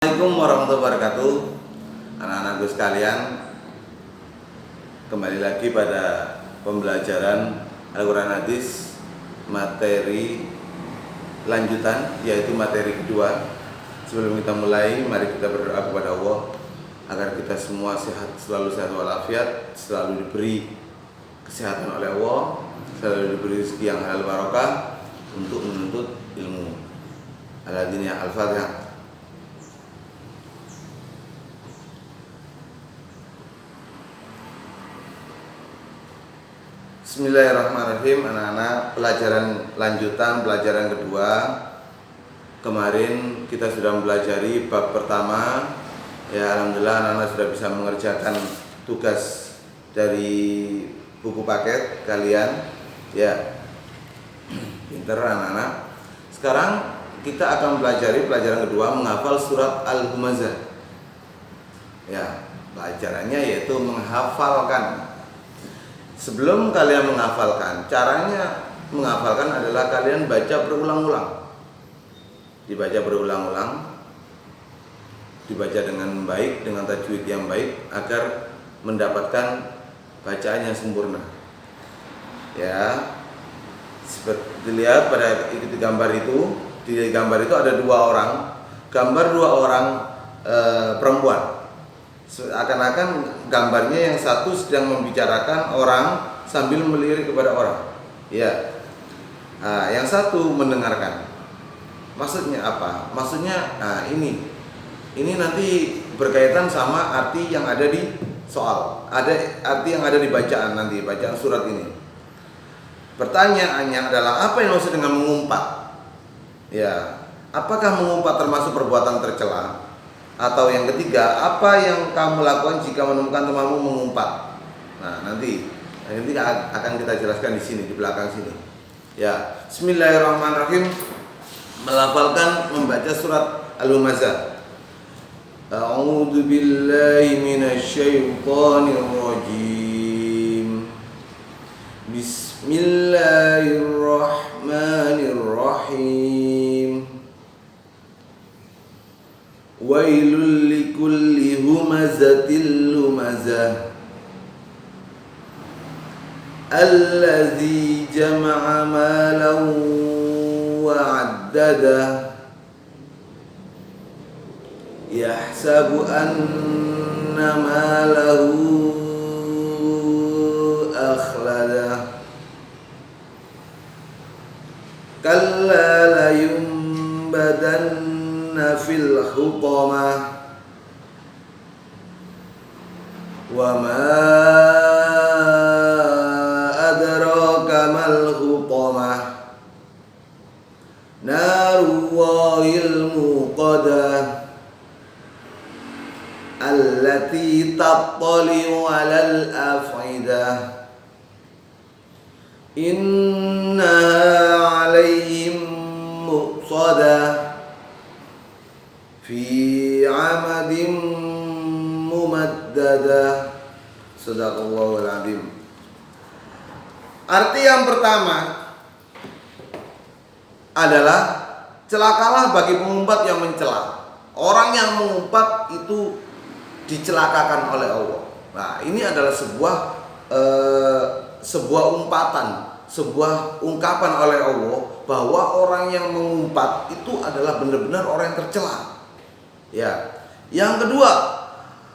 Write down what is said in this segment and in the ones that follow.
Assalamualaikum warahmatullahi wabarakatuh. Anak-anakku sekalian, kembali lagi pada pembelajaran Al-Quran Hadis materi lanjutan, yaitu materi kedua. Sebelum kita mulai, mari kita berdoa kepada Allah agar kita semua sehat, selalu sehat walafiat, selalu diberi kesehatan oleh Allah, selalu diberi rezeki yang halal barokah untuk menuntut ilmu. Al-Fatihah. Bismillahirrahmanirrahim. Anak-anak, pelajaran lanjutan, pelajaran kedua. Kemarin kita sudah mempelajari bab pertama. Ya, alhamdulillah anak-anak sudah bisa mengerjakan tugas dari buku paket kalian. Ya, pinter anak-anak. Sekarang kita akan mempelajari pelajaran kedua, menghafal surat Al-Humazah. Ya, pelajarannya yaitu menghafalkan. Sebelum kalian menghafalkan, caranya menghafalkan adalah kalian baca berulang-ulang. Dibaca berulang-ulang, dibaca dengan baik, dengan tajwid yang baik agar mendapatkan bacaan yang sempurna. Ya, seperti dilihat pada gambar itu, di gambar itu ada dua orang, gambar dua orang perempuan. Seakan-akan gambarnya yang satu sedang membicarakan orang sambil melirik kepada orang. Ya, yang satu mendengarkan. Maksudnya apa? Maksudnya, ini nanti berkaitan sama arti yang ada di soal. Ada arti yang ada di bacaan nanti, bacaan surat ini. Pertanyaannya adalah apa yang maksud dengan mengumpat? Ya, apakah mengumpat termasuk perbuatan tercela? Atau yang ketiga, apa yang kamu lakukan jika menemukan temanmu mengumpat? Nah, nanti akan kita jelaskan di sini, di belakang sini. Ya, Bismillahirrahmanirrahim. Melafalkan membaca surat Al-Humazah. A'udzu billahi minasyaitonir rajim. Bismillahirrahmanirrahim. Wailul likulli humazatil lumazah alladzi jama'a malan wa 'addadah yahsabu anna malahu akhladah kalla la yumbadanna fil hutamah wa ma adraka mal hutamah narullahil muqadah allati tattali'u 'alal afidah innaha 'alaihim muqsadah fi amadin mumaddadah. Sadaqallahul azim. Arti yang pertama adalah celakalah bagi pengumpat yang mencela. Orang yang mengumpat itu dicelakakan oleh Allah. Nah, ini adalah sebuah umpatan, sebuah ungkapan oleh Allah bahwa orang yang mengumpat itu adalah benar-benar orang yang tercela. Ya. Yang kedua,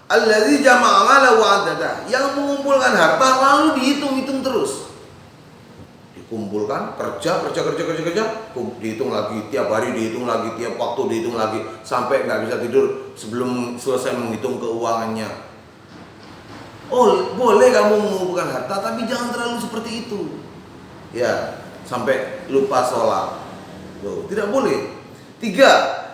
allazi jama'a mala wa 'adada, yang mengumpulkan harta lalu dihitung-hitung terus. Dikumpulkan, kerja, dihitung lagi, tiap hari dihitung lagi, tiap waktu dihitung lagi, sampai nggak bisa tidur sebelum selesai menghitung keuangannya. Oh, boleh kamu mengumpulkan harta, tapi jangan terlalu seperti itu. Ya, sampai lupa sholat. Loh, tidak boleh. Tiga,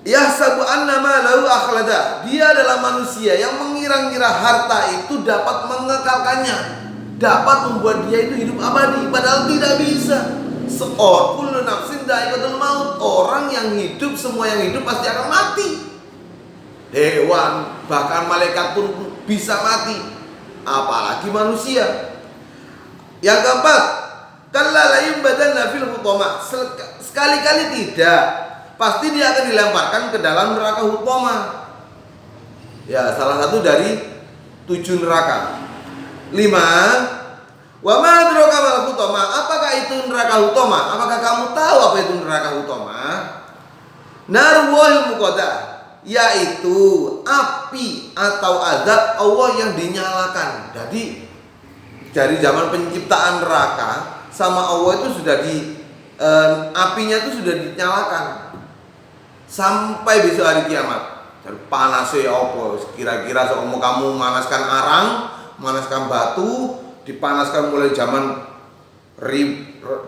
yahsabu annama lahu akhlada, dia adalah manusia yang mengira-ngira harta itu dapat mengekalkannya, dapat membuat dia itu hidup abadi, padahal tidak bisa. Kullu nafsin dha'iqatul maut, orang yang hidup, semua yang hidup pasti akan mati. Hewan, bahkan malaikat pun bisa mati, apalagi manusia. Yang keempat, kalla la yumbadanna fil hutamah, sekali-kali tidak pasti dia akan dilemparkan ke dalam neraka hutama. Ya, salah satu dari 7 neraka. 5. Wa ma adraka mal hutama? Apakah itu neraka hutama? Apakah kamu tahu apa itu neraka hutama? Narwahil muqaddah, yaitu api atau azab Allah yang dinyalakan. Jadi dari zaman penciptaan neraka sama Allah itu sudah apinya itu sudah dinyalakan sampai besok hari kiamat. Jadi panasnya apa? Kira-kira seumpama kamu manaskan arang, manaskan batu, dipanaskan mulai zaman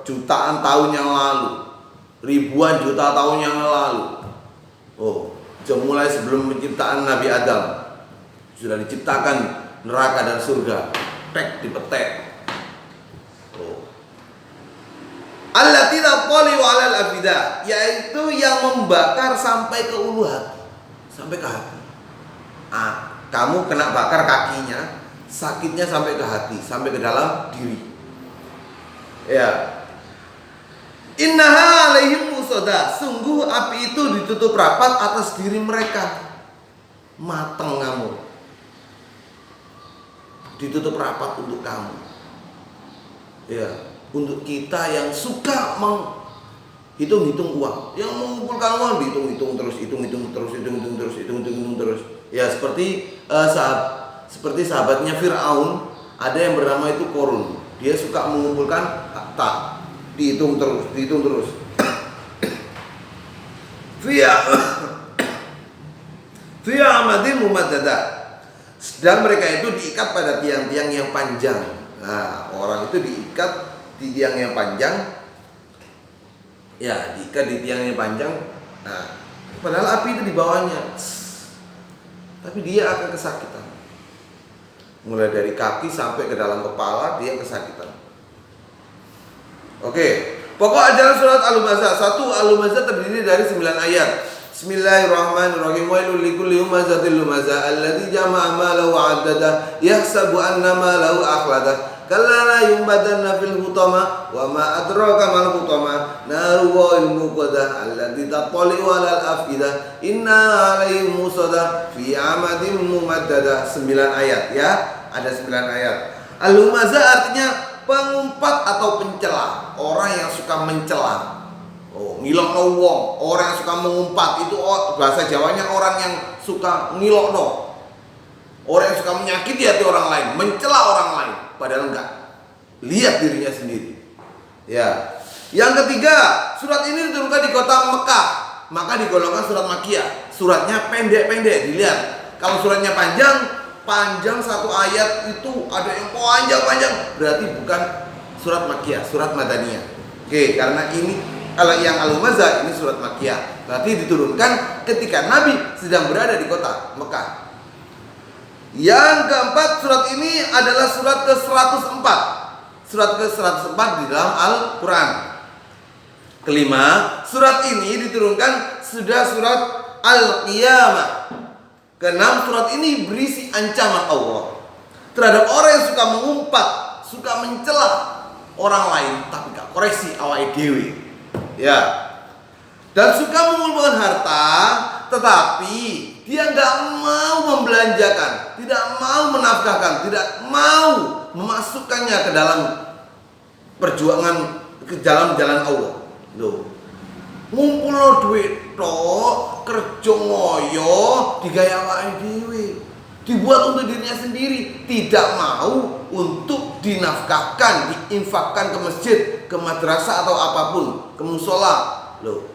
jutaan tahun yang lalu, ribuan juta tahun yang lalu. Mulai sebelum penciptaan Nabi Adam sudah diciptakan neraka dan surga, dipetek. Allati taqali wa 'alal afidah, yaitu yang membakar sampai ke ulu hati, sampai ke hati. Kamu kena bakar kakinya, sakitnya sampai ke hati, sampai ke dalam diri. Ya. Innaha 'alaihim musada, sungguh api itu ditutup rapat atas diri mereka. Mateng kamu. Ditutup rapat untuk kamu. Ya, untuk kita yang suka hitung-hitung uang, yang mengumpulkan uang, hitung terus. Ya, seperti sahabatnya Fir'aun, ada yang bernama itu Korun. Dia suka mengumpulkan harta, dihitung terus. Fiya amadin mumaddadah. Dan mereka itu diikat pada tiang-tiang yang panjang. Nah, orang itu diikat di tiang yang panjang. Ya, diikat di tiang yang panjang. Nah, padahal api itu di bawahnya. Tapi dia akan kesakitan. Mulai dari kaki sampai ke dalam kepala dia kesakitan. Oke, pokok ajaran surat Al-Humazah. 1. Al-Humazah terdiri dari 9 ayat. Bismillahirrahmanirrahim. Wailul likulli humazatil lumazah alladzi jama'a malahu 'addadah yahsabu anna malahu akhladah. Kalla la yumbadanna fil hutama wa ma adraka mal hutama narul muqaddah allati taqali walal afidah inna 'alaihim musada fi amadin mumaddadah. 9 ayat ya, ada 9 ayat. Al-Humazah artinya pengumpat atau pencela, orang yang suka mencela. Ngilokno wong, orang yang suka mengumpat itu bahasa Jawanya orang yang suka ngilokno. Orang yang suka menyakiti hati orang lain, mencela orang lain padahal enggak. Lihat dirinya sendiri. Ya. Yang ketiga, surat ini diturunkan di kota Mekah, maka digolongkan surat Makkiyah. Suratnya pendek-pendek, dilihat. Kalau suratnya panjang satu ayat itu ada yang panjang, berarti bukan surat Makkiyah, surat Madaniyah. Oke, karena ini kalau yang Al-Humazah ini surat Makkiyah, berarti diturunkan ketika Nabi sedang berada di kota Mekah. Yang keempat, surat ini adalah surat ke-104. Surat ke-104 di dalam Al-Quran. Kelima, surat ini diturunkan sudah surat Al-Qiyamah. Keenam, surat ini berisi ancaman Allah terhadap orang yang suka mengumpat, suka mencela orang lain tapi gak koreksi awake dhewe. Ya. Dan suka mengumpulkan harta tetapi dia gak mau membelanjakan, tidak mau menafkahkan, tidak mau memasukkannya ke dalam perjuangan, ke dalam jalan Allah. Loh. Ngumpulno duit tok, kerja ngoyo, digaya awake dhewe. Dibuat untuk dirinya sendiri, tidak mau untuk dinafkahkan, diinfakkan ke masjid, ke madrasah atau apapun, ke musola. Loh.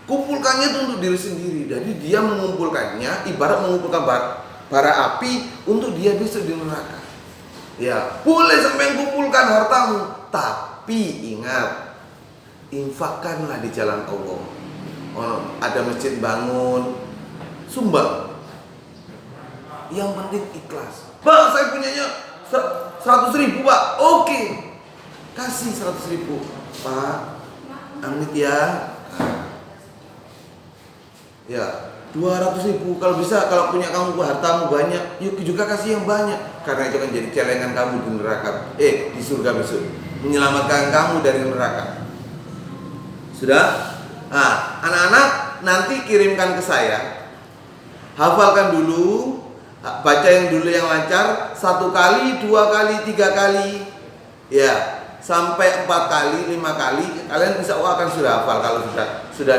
Kumpulkannya itu untuk diri sendiri. Jadi dia mengumpulkannya ibarat mengumpulkan bara api untuk dia bisa di neraka. Ya, boleh sampai kumpulkan hartamu, tapi ingat, infakkanlah di jalan Allah. Ada masjid bangun, sumbang. Yang penting ikhlas. Pak, saya punyanya 100.000 Pak. Oke, kasih 100.000 Pak. Amit ya. Ya, 200.000 kalau bisa, kalau punya kamu hartamu banyak, yuk juga kasih yang banyak. Karena itu kan jadi celengan kamu di neraka. Di surga besok, menyelamatkan kamu dari neraka. Sudah? Nah, anak-anak nanti kirimkan ke saya. Hafalkan dulu, baca yang dulu yang lancar, 1 kali, 2 kali, 3 kali, ya, sampai 4 kali, 5 kali. Kalian insya Allah akan sudah hafal kalau sudah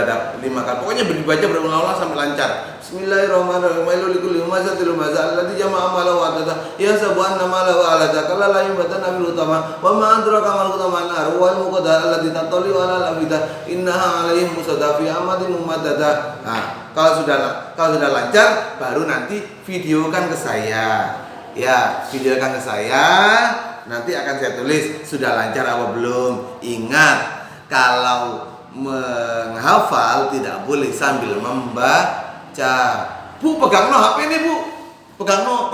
ada 5 kali. Pokoknya dibaca berulang-ulang sampai lancar. Bismillahirrahmanirrahim. Likulli humazatil lumazah allati jama'a malahu wa atata ya sabu'an malahu alata kala la yubatan nabil utama wa ma adraka mal utama nar wal muqaddar allati tatali wa ala al-afidah innaha alaihim musadafi amadin mumaddada. Nah, kalau sudah lancar baru nanti videokan ke saya. Ya, videokan ke saya. Nanti akan saya tulis sudah lancar apa belum. Ingat, kalau menghafal tidak boleh sambil membaca. Bu, pegang no HP ini, Bu. Pegang no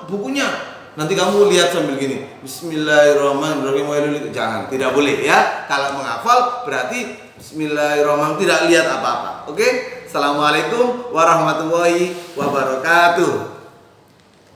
bukunya. Nanti kamu lihat sambil gini. Bismillahirrahmanirrahim. Jangan, tidak boleh ya. Kalau menghafal berarti bismillahirrahmanirrahim, tidak lihat apa-apa. Oke? Assalamualaikum warahmatullahi wabarakatuh.